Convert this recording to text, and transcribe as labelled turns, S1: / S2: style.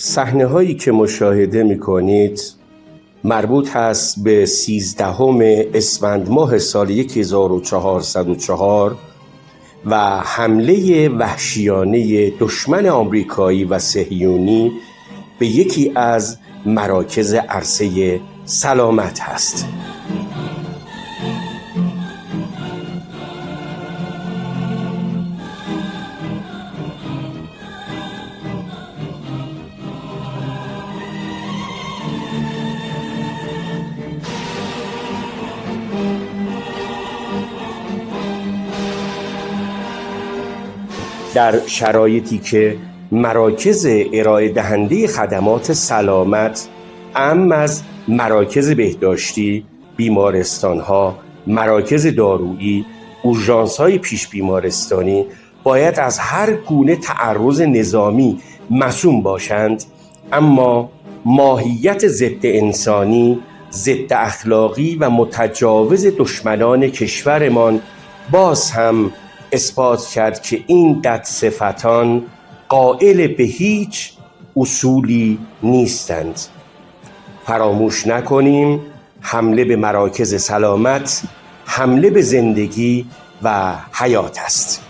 S1: صحنه‌هایی که مشاهده می‌کنید مربوط هست به 13 اسفند ماه سال 1404 و حمله وحشیانه دشمن آمریکایی و صهیونی به یکی از مراکز عرصه سلامت هست. در شرایطی که مراکز ارائه دهنده خدمات سلامت اعم از مراکز بهداشتی، بیمارستان‌ها، مراکز دارویی، اورژانس‌های پیش بیمارستانی باید از هر گونه تعرض نظامی مصون باشند، اما ماهیت ضد انسانی، ضد اخلاقی و متجاوز دشمنان کشورمان باز هم اثبات کرد که این ددصفتان قائل به هیچ اصولی نیستند. فراموش نکنیم حمله به مراکز سلامت حمله به زندگی و حیات است.